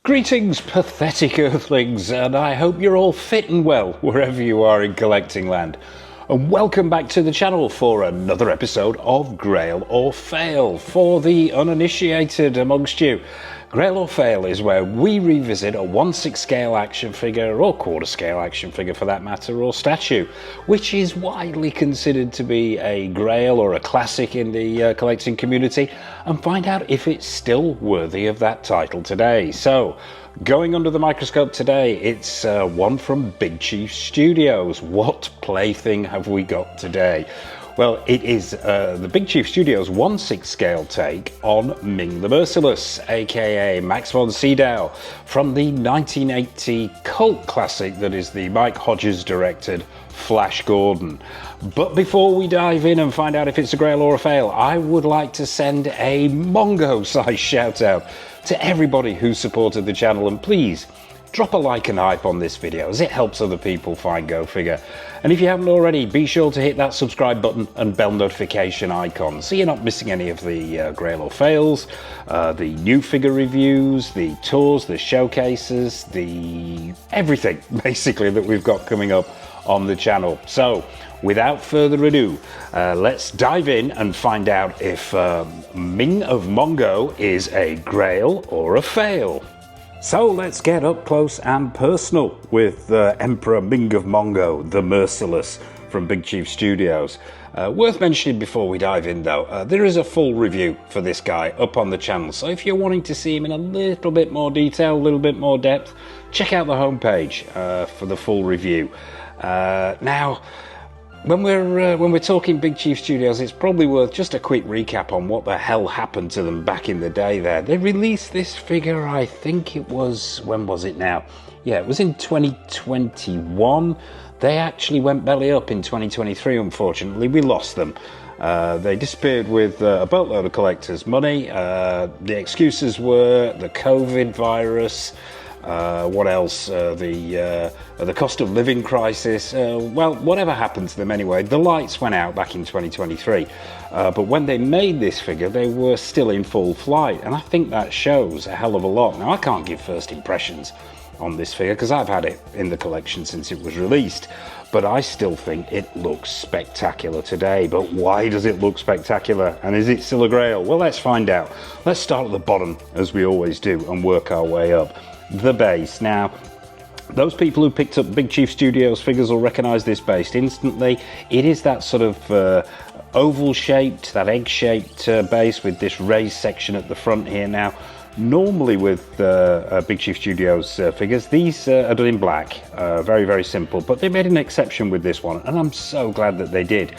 Greetings, pathetic earthlings, and I hope you're all fit and well wherever you are in collecting land. And welcome back to the channel for another episode of Grail or Fail. For the uninitiated amongst you, Grail or Fail is where we revisit a 1/6 scale action figure, or quarter scale action figure for that matter, or statue, which is widely considered to be a grail or a classic in the collecting community, and find out if it's still worthy of that title today. So, going under the microscope today, it's one from Big Chief Studios. What plaything have we got today? Well, it is the Big Chief Studios 1/6 scale take on Ming The Merciless, aka Max Von Sydow, from the 1980 cult classic that is the Mike Hodges directed Flash Gordon. But before we dive in and find out if it's a grail or a fail, I would like to send a Mongo size shout out to everybody who supported the channel, and please drop a like and hype on this video as it helps other people find Go Figure. And if you haven't already, be sure to hit that subscribe button and bell notification icon so you're not missing any of the Grail or Fails, the new figure reviews, the tours, the showcases, the everything basically that we've got coming up on the channel. So without further ado, let's dive in and find out if Ming of Mongo is a grail or a fail. So let's get up close and personal with Emperor Ming of Mongo, the Merciless, from Big Chief Studios. Worth mentioning before we dive in though, there is a full review for this guy up on the channel, so if you're wanting to see him in a little bit more detail, a little bit more depth, check out the homepage for the full review. Now, when we're talking Big Chief Studios, it's probably worth just a quick recap on what the hell happened to them back in the day there. They released this figure, I think it was, when was it now? Yeah, it was in 2021. They actually went belly up in 2023, unfortunately. We lost them. They disappeared with a boatload of collectors' money. The excuses were the COVID virus. What else? The cost of living crisis. Well, whatever happened to them anyway, the lights went out back in 2023. But when they made this figure, they were still in full flight, and I think that shows a hell of a lot. Now, I can't give first impressions on this figure because I've had it in the collection since it was released, but I still think it looks spectacular today. But why does it look spectacular, and is it still a grail? Well, let's find out. Let's start at the bottom, as we always do, and work our way up. The base. Now, those people who picked up Big Chief Studios figures will recognize this base instantly. It is that sort of oval shaped, that egg shaped base with this raised section at the front here. Now, normally with Big Chief Studios figures, these are done in black, very, very simple, but they made an exception with this one, and I'm so glad that they did.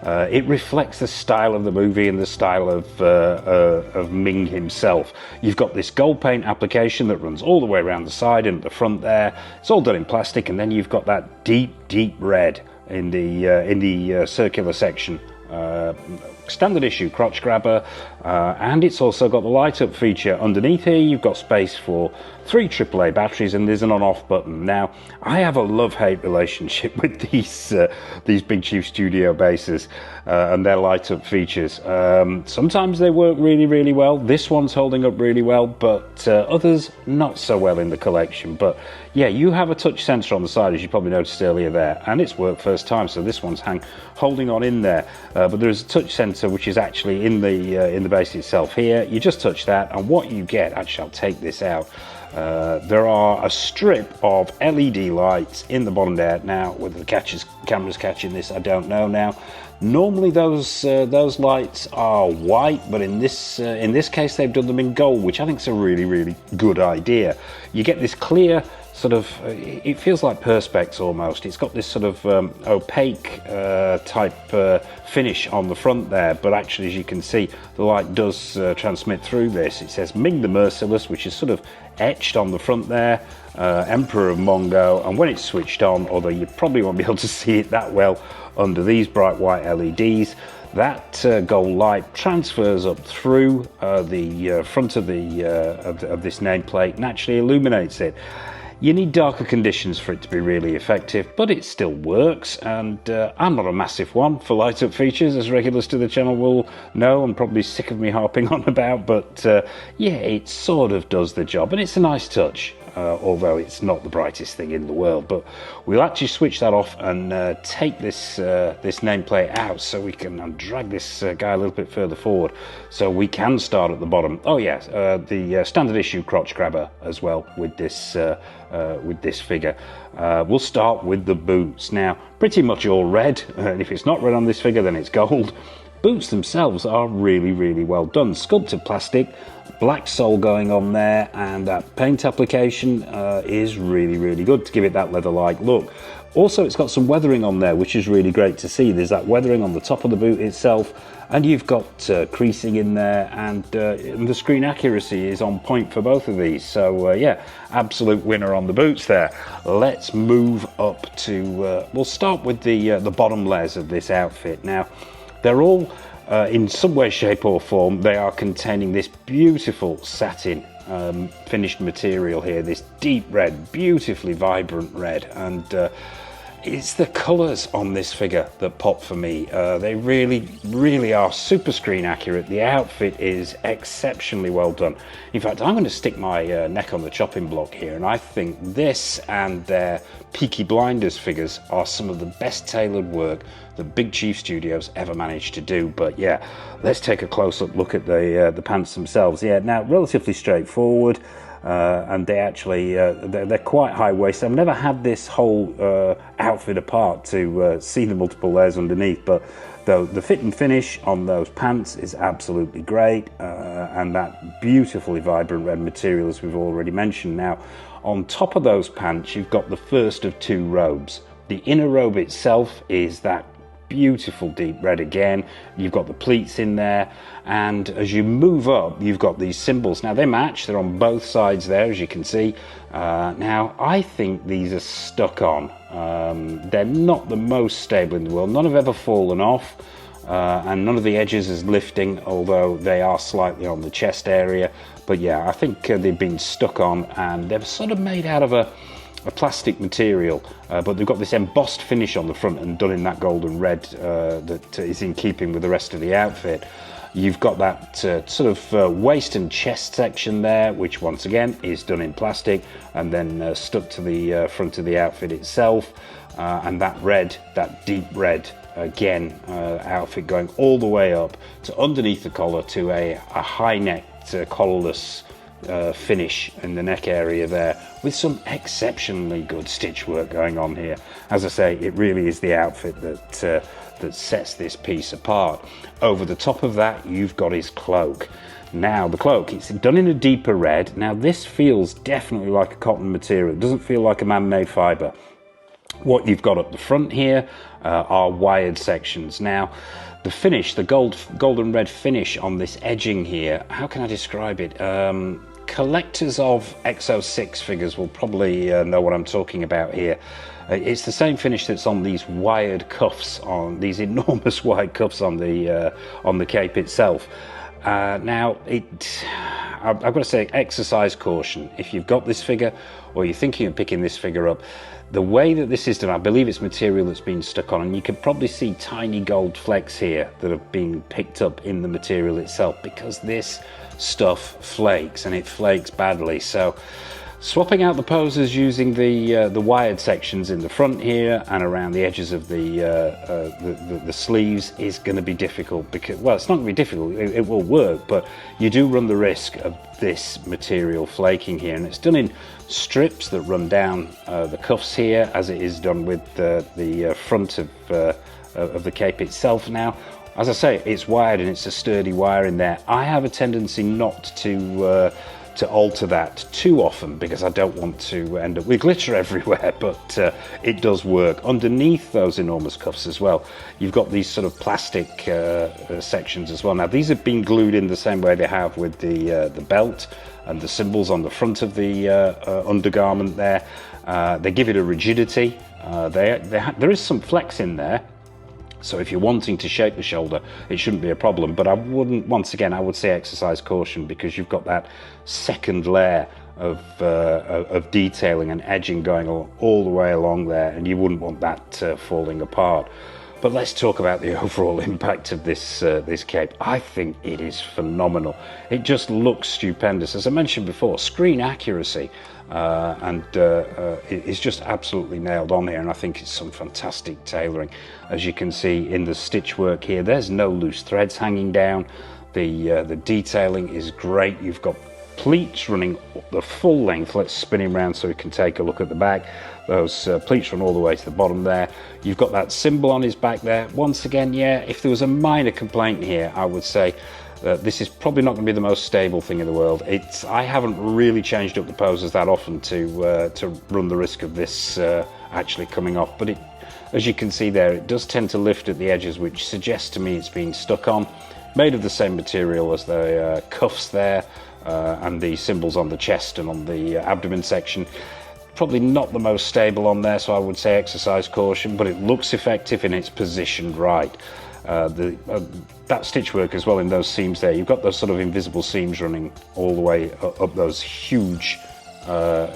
It reflects the style of the movie and the style of Ming himself. You've got this gold paint application that runs all the way around the side and at the front there. It's all done in plastic, and then you've got that deep, deep red in the circular section. Standard issue crotch grabber, and it's also got the light up feature underneath here. You've got space for 3 AAA batteries, and there's an on-off button. Now, I have a love-hate relationship with these Big Chief Studio bases and their light up features. Sometimes they work really, really well. This one's holding up really well, but others not so well in the collection. But yeah, you have a touch sensor on the side, as you probably noticed earlier there, and it's worked first time, so this one's holding on in there. But there's a touch sensor which is actually in the base itself here. You just touch that, and what you get, actually I'll take this out, there are a strip of LED lights in the bottom there. Now, whether the camera's catching this, I don't know now. Normally those lights are white, but in this case they've done them in gold, which I think is a really, really good idea. You get this clear sort of, it feels like perspex almost. It's got this sort of opaque type finish on the front there, but actually, as you can see, the light does transmit through this. It says Ming The Merciless, which is sort of etched on the front there, Emperor of Mongo, and when it's switched on, although you probably won't be able to see it that well under these bright white LEDs, that gold light transfers up through the front of this nameplate and actually illuminates it. You need darker conditions for it to be really effective, but it still works, and I'm not a massive one for light-up features, as regulars to the channel will know. I'm probably sick of me harping on about, but yeah, it sort of does the job, and it's a nice touch. Although it's not the brightest thing in the world, but we'll actually switch that off and take this this nameplate out, so we can drag this guy a little bit further forward, so we can start at the bottom. Oh yes, the standard issue crotch grabber as well with this figure. We'll start with the boots. Now, pretty much all red, and if it's not red on this figure, then it's gold. Boots themselves are really, really well done. Sculpted plastic, black sole going on there, and that paint application is really, really good to give it that leather-like look. Also, it's got some weathering on there, which is really great to see. There's that weathering on the top of the boot itself, and you've got creasing in there, and the screen accuracy is on point for both of these. So yeah, absolute winner on the boots there. Let's move up to, we'll start with the bottom layers of this outfit. Now, they're all, in some way, shape or form, they are containing this beautiful satin finished material here, this deep red, beautifully vibrant red, and it's the colours on this figure that pop for me. They really, really are super screen accurate. The outfit is exceptionally well done. In fact, I'm going to stick my neck on the chopping block here, and I think this and their Peaky Blinders figures are some of the best tailored work that Big Chief Studios ever managed to do. But yeah, let's take a close-up look at the pants themselves. Yeah, now relatively straightforward. And they actually, they're quite high-waisted. I've never had this whole outfit apart to see the multiple layers underneath, but the fit and finish on those pants is absolutely great, and that beautifully vibrant red material, as we've already mentioned. Now, on top of those pants, you've got the first of two robes. The inner robe itself is that beautiful deep red again. You've got the pleats in there, and as you move up, you've got these symbols. Now, they match, they're on both sides there, as you can see. Now, I think these are stuck on. They're not the most stable in the world. None have ever fallen off, and none of the edges is lifting, although they are slightly on the chest area. But yeah, I think they've been stuck on, and they're sort of made out of a plastic material, but they've got this embossed finish on the front and done in that golden red that is in keeping with the rest of the outfit. You've got that sort of waist and chest section there, which once again is done in plastic and then stuck to the front of the outfit itself, and that red, that deep red again, outfit going all the way up to underneath the collar to a high-necked collarless finish in the neck area there, with some exceptionally good stitch work going on here. As I say, it really is the outfit that sets this piece apart. Over the top of that, you've got his cloak. Now, the cloak, it's done in a deeper red. Now, this feels definitely like a cotton material. It doesn't feel like a man-made fibre. What you've got up the front here are wired sections. Now, the finish, the golden red finish on this edging here, how can I describe it? Collectors of X06 figures will probably know what I'm talking about here. It's the same finish that's on these wired cuffs, on these enormous wide cuffs on the cape itself. Now, I've got to say, exercise caution. If you've got this figure, or you're thinking of picking this figure up, the way that this is done, I believe it's material that's been stuck on, and you can probably see tiny gold flecks here that have been picked up in the material itself, because this stuff flakes, and it flakes badly. So swapping out the poses using the wired sections in the front here and around the edges of the sleeves is going to be difficult, because, well, it's not going to be difficult, it will work, but you do run the risk of this material flaking here, and it's done in strips that run down the cuffs here, as it is done with the front of the cape itself. Now, as I say, it's wired, and it's a sturdy wire in there. I have a tendency not to alter that too often, because I don't want to end up with glitter everywhere, but it does work. Underneath those enormous cuffs as well, you've got these sort of plastic sections as well. Now, these have been glued in the same way they have with the belt and the symbols on the front of the undergarment there. They give it a rigidity. There is some flex in there, so if you're wanting to shape the shoulder, it shouldn't be a problem. But I wouldn't, once again, I would say exercise caution, because you've got that second layer of detailing and edging going all the way along there, and you wouldn't want that falling apart. But let's talk about the overall impact of this this cape. I think it is phenomenal. It just looks stupendous. As I mentioned before, screen accuracy it's just absolutely nailed on here, and I think it's some fantastic tailoring. As you can see in the stitch work here, there's no loose threads hanging down. The detailing is great. You've got pleats running the full length. Let's spin him around so we can take a look at the back. Those pleats run all the way to the bottom there. You've got that symbol on his back there. Once again, yeah, if there was a minor complaint here, I would say this is probably not going to be the most stable thing in the world. I haven't really changed up the poses that often to run the risk of this actually coming off, but as you can see there, it does tend to lift at the edges, which suggests to me it's been stuck on. Made of the same material as the cuffs there, and the symbols on the chest and on the abdomen section. Probably not the most stable on there, so I would say exercise caution, but it looks effective and it's positioned right. That stitch work as well in those seams there, you've got those sort of invisible seams running all the way up those huge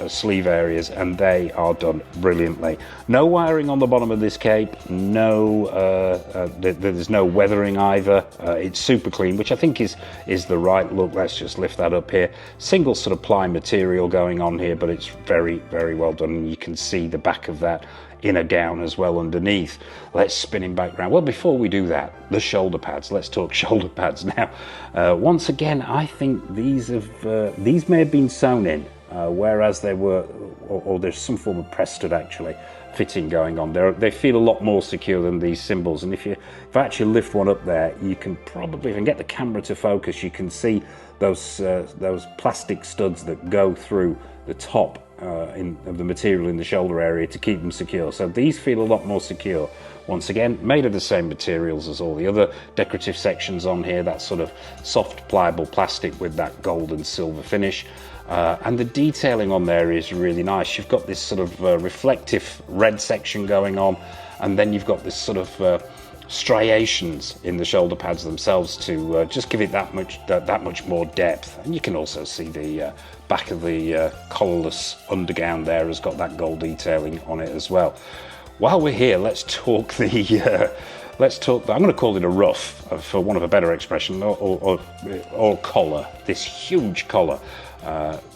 sleeve areas, and they are done brilliantly. No wiring on the bottom of this cape, there's no weathering either. It's super clean, which I think is the right look. Let's just lift that up here. Single sort of ply material going on here, but it's very, very well done, and you can see the back of that inner gown as well underneath. Let's spin him back around. Well, before we do that, the shoulder pads. Let's talk shoulder pads now. Once again, I think these may have been sewn in, whereas they were, or there's some form of press stud actually fitting going on. They feel a lot more secure than these symbols, and if I actually lift one up there, you can probably, if I can get the camera to focus, you can see those plastic studs that go through the top of the material in the shoulder area to keep them secure. So these feel a lot more secure. Once again, made of the same materials as all the other decorative sections on here, that sort of soft pliable plastic with that gold and silver finish. And the detailing on there is really nice. You've got this sort of reflective red section going on, and then you've got this sort of striations in the shoulder pads themselves to just give it that much more depth. And you can also see the back of the collarless undergown there has got that gold detailing on it as well. While we're here, let's talk I'm going to call it a ruff, for want of a better expression, or collar. This huge collar.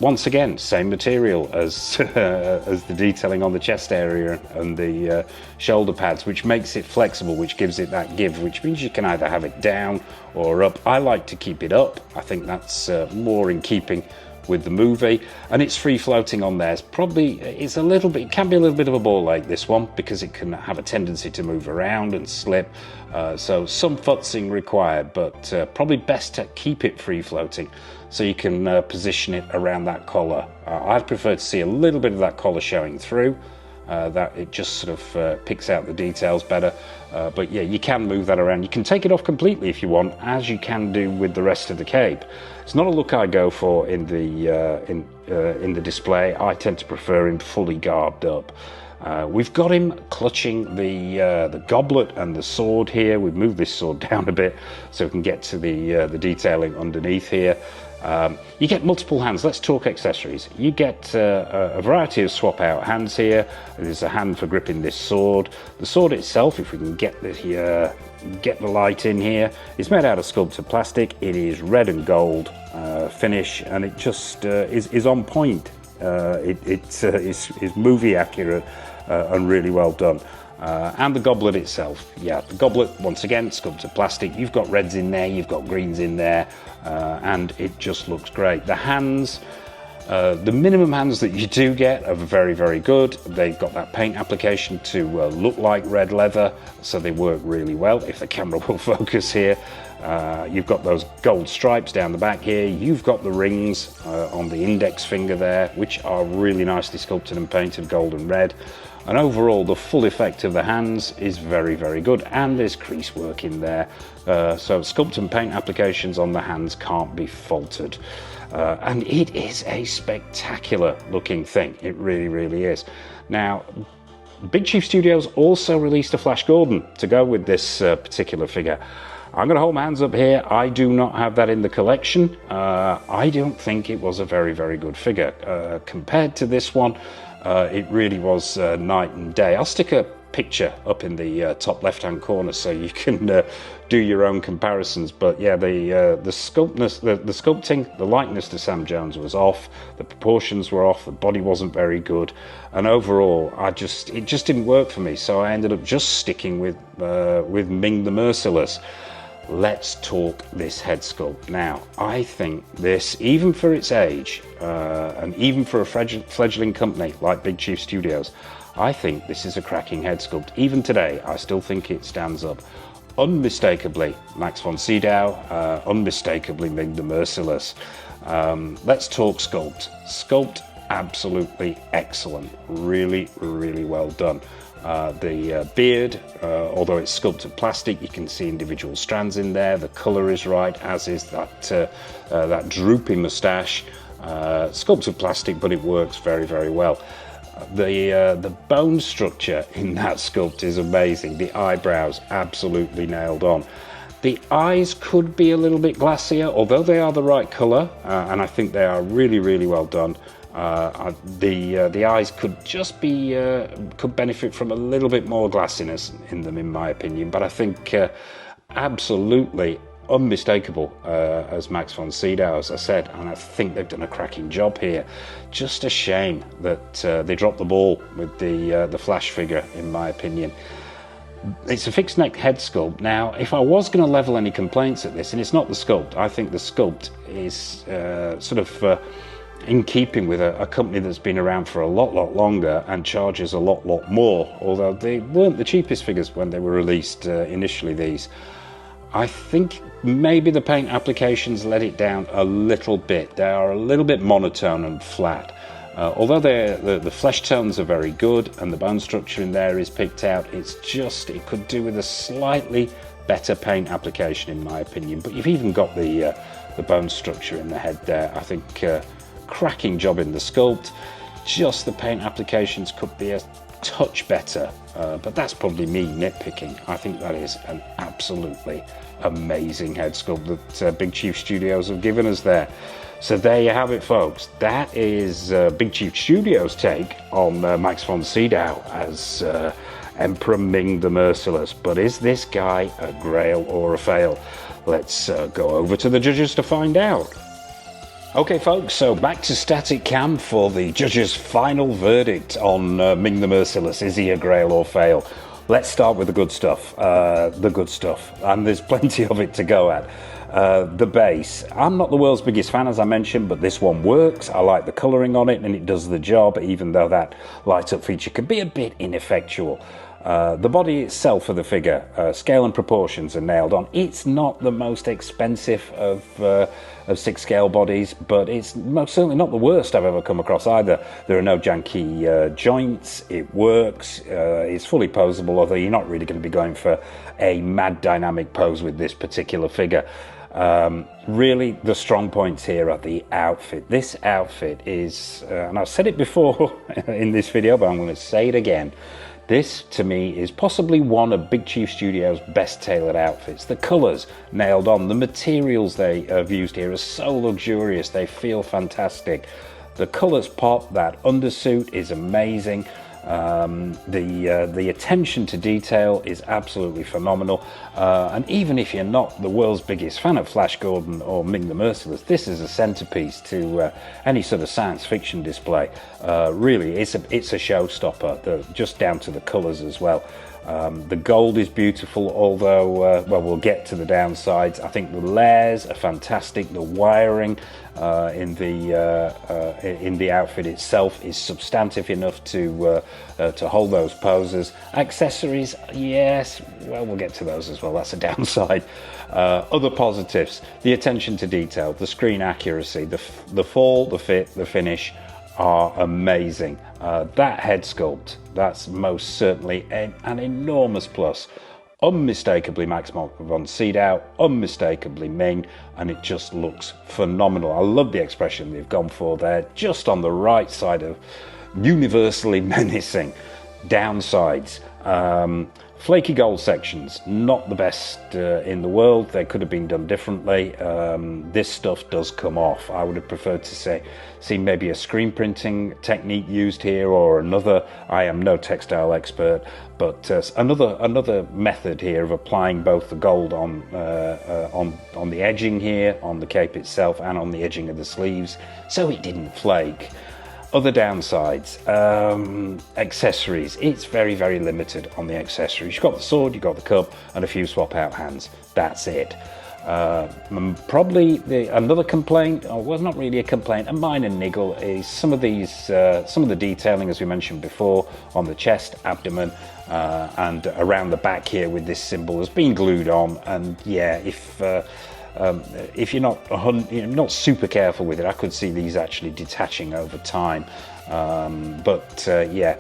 Once again, same material as the detailing on the chest area and the shoulder pads, which makes it flexible, which gives it that give, which means you can either have it down or up. I like to keep it up. I think that's more in keeping with the movie, and it's free floating on there. It can be a little bit of a ball like this one, because it can have a tendency to move around and slip, so some futzing required, but probably best to keep it free floating so you can position it around that collar. I'd prefer to see a little bit of that collar showing through, that it just sort of picks out the details better, but yeah, you can move that around. You can take it off completely if you want, as you can do with the rest of the cape. It's not a look I go for in the display. I tend to prefer him fully garbed up. We've got him clutching the goblet and the sword here. We've moved this sword down a bit so we can get to the detailing underneath here. You get multiple hands. Let's talk accessories. You get a variety of swap out hands here. There's a hand for gripping this sword. The sword itself, if we can get the light in here, is made out of sculpted plastic. It is red and gold finish, and it just is on point. It's movie accurate and really well done. And the goblet itself, yeah, the goblet, once again, sculpted plastic. You've got reds in there, you've got greens in there, and it just looks great. The hands, the minimum hands that you do get are very, very good. They've got that paint application to look like red leather, so they work really well, if the camera will focus here. You've got those gold stripes down the back here. You've got the rings on the index finger there, which are really nicely sculpted and painted gold and red. And overall, the full effect of the hands is very, very good. And there's crease work in there. So sculpt and paint applications on the hands can't be faulted. And it is a spectacular looking thing. It really, really is. Now, Big Chief Studios also released a Flash Gordon to go with this particular figure. I'm going to hold my hands up here. I do not have that in the collection. I don't think it was a very, very good figure. Compared to this one, it really was night and day. I'll stick a picture up in the top left-hand corner so you can do your own comparisons. But yeah, the sculpting, the likeness to Sam Jones was off. The proportions were off. The body wasn't very good, and overall, it just didn't work for me. So I ended up just sticking with Ming The Merciless. Let's talk this head sculpt now. I think this, even for its age, and even for a fledgling company like Big Chief Studios, I think this is a cracking head sculpt. Even today, I still think it stands up. Unmistakably Max Von Sydow, unmistakably Ming The Merciless. Let's talk sculpt. Sculpt, absolutely excellent. Really, really well done. The beard, although it's sculpted plastic, you can see individual strands in there. The colour is right, as is that droopy moustache. Sculpted plastic, but it works very, very well. The bone structure in that sculpt is amazing. The eyebrows absolutely nailed on. The eyes could be a little bit glassier, although they are the right colour, and I think they are really, really well done. The eyes could just be could benefit from a little bit more glassiness in them, in my opinion. But I think absolutely unmistakable as Max Von Sydow, as I said, and I think they've done a cracking job here. Just a shame that they dropped the ball with the Flash figure, in my opinion. It's a fixed neck head sculpt. Now, if I was going to level any complaints at this, and it's not the sculpt, I think the sculpt is sort of in keeping with a company that's been around for a lot longer and charges a lot more, although they weren't the cheapest figures when they were released initially, these. I think maybe the paint applications let it down a little bit. They are a little bit monotone and flat. Although the flesh tones are very good and the bone structure in there is picked out, it could do with a slightly better paint application, in my opinion. But you've even got the bone structure in the head there. I think cracking job in the sculpt. Just the paint applications could be a touch better, but that's probably me nitpicking. I think that is an absolutely amazing head sculpt that Big Chief Studios have given us there. So there you have it, folks. That is Big Chief Studios' take on Max Von Sydow as Emperor Ming The Merciless. But is this guy a grail or a fail? Let's go over to the judges to find out. Okay, folks, so back to static cam for the judges' final verdict on Ming The Merciless. Is he a grail or fail? Let's start with the good stuff. And there's plenty of it to go at. The base. I'm not the world's biggest fan, as I mentioned, but this one works. I like the colouring on it, and it does the job, even though that light-up feature can be a bit ineffectual. The body itself of the figure, scale and proportions are nailed on. It's not the most expensive of 6 scale bodies, but it's most certainly not the worst I've ever come across either. There are no janky joints. It works. It's fully posable, although you're not really going to be going for a mad dynamic pose with this particular figure. Really, the strong points here are the outfit. This outfit is, and I've said it before in this video, but I'm going to say it again. This, to me, is possibly one of Big Chief Studios' best tailored outfits. The colours nailed on. The materials they have used here are so luxurious. They feel fantastic. The colours pop. That undersuit is amazing. The attention to detail is absolutely phenomenal. And even if you're not the world's biggest fan of Flash Gordon or Ming The Merciless, this is a centerpiece to any sort of science fiction display. Really, it's a showstopper, just down to the colors as well. The gold is beautiful, although, well, we'll get to the downsides. I think the layers are fantastic. The wiring in the outfit itself is substantive enough to hold those poses. Accessories, yes, well, we'll get to those as well. That's a downside. Other positives: the attention to detail, the screen accuracy, the fall, the fit, the finish are amazing. That head sculpt, that's most certainly an enormous plus. Unmistakably Max Von Sydow, unmistakably Ming, and it just looks phenomenal. I love the expression they've gone for there, just on the right side of universally menacing. Downsides. Flaky gold sections, not the best in the world. They could have been done differently. This stuff does come off. I would have preferred to see maybe a screen printing technique used here, or another. I am no textile expert, but another method here of applying both the gold on the edging here, on the cape itself, and on the edging of the sleeves, so it didn't flake. Other downsides, accessories. It's very, very limited on the accessories. You've got the sword, you've got the cup, and a few swap out hands. That's it. Probably another complaint, or well, not really a complaint, a minor niggle, is some of the detailing, as we mentioned before, on the chest, abdomen, and around the back here with this symbol has been glued on. And yeah, if you're not super careful with it, I could see these actually detaching over time. Yeah,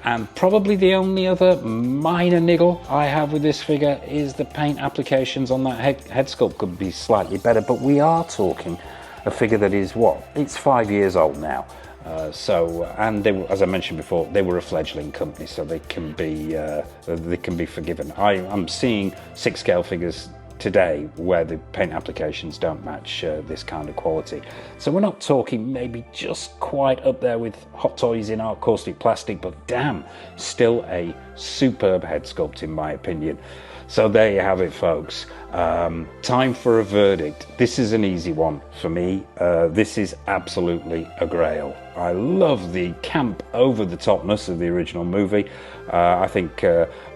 and probably the only other minor niggle I have with this figure is the paint applications on that head sculpt could be slightly better, but we are talking a figure that is it's 5 years old now. And they were, as I mentioned before, they were a fledgling company, so they can be forgiven. I'm seeing 6 scale figures today where the paint applications don't match this kind of quality, so we're not talking maybe just quite up there with Hot Toys in art caustic plastic, but damn, still a superb head sculpt in my opinion. So there you have it, folks. Time for a verdict. This is an easy one for me. This is absolutely a grail. I love the camp over-the-topness of the original movie. I think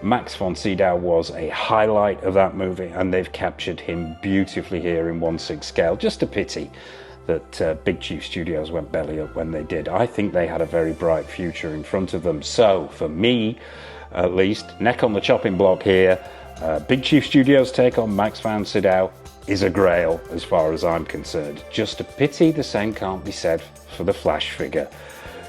Max Von Sydow was a highlight of that movie, and they've captured him beautifully here in 1/6 scale. Just a pity that Big Chief Studios went belly up when they did. I think they had a very bright future in front of them. So for me, at least, neck on the chopping block here, Big Chief Studios' take on Max Von Sydow is a grail as far as I'm concerned. Just a pity the same can't be said for the Flash figure.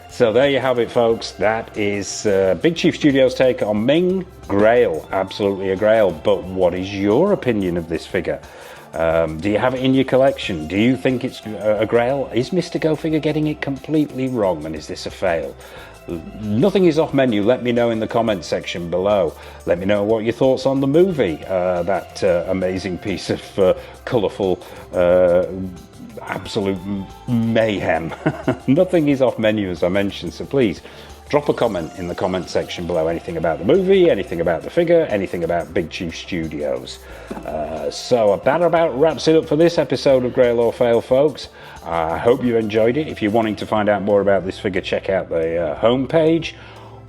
So there you have it, folks. That is Big Chief Studios' take on Ming. Grail, absolutely a grail. But what is your opinion of this figure? Do you have it in your collection? Do you think it's a grail? Is Mr. Go Figure getting it completely wrong, and is this a fail? Nothing is off menu. Let me know in the comments section below. Let me know what your thoughts on the movie, that amazing piece of colourful absolute mayhem. Nothing is off menu, as I mentioned, so please drop a comment in the comment section below. Anything about the movie, anything about the figure, anything about Big Chief Studios. So that about wraps it up for this episode of Grail or Fail, folks. I hope you enjoyed it. If you're wanting to find out more about this figure, check out the homepage.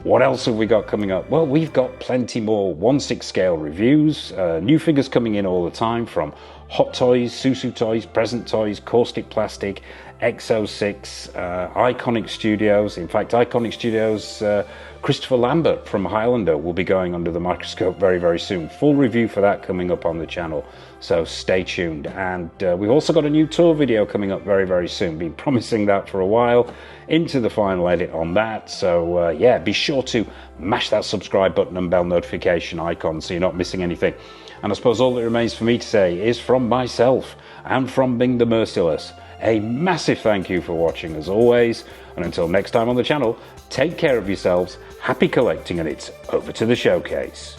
What else have we got coming up? Well, we've got plenty more 1/6 scale reviews, new figures coming in all the time from Hot Toys, Susu Toys, Present Toys, Caustic Plastic, X06, Iconic Studios. In fact, Iconic Studios, Christopher Lambert from Highlander will be going under the microscope very, very soon. Full review for that coming up on the channel, so stay tuned. And we've also got a new tour video coming up very, very soon. Been promising that for a while, into the final edit on that. So yeah, be sure to mash that subscribe button and bell notification icon so you're not missing anything. And I suppose all that remains for me to say is, from myself and from Ming The Merciless, a massive thank you for watching as always, and until next time on the channel, take care of yourselves, happy collecting, and it's over to the showcase.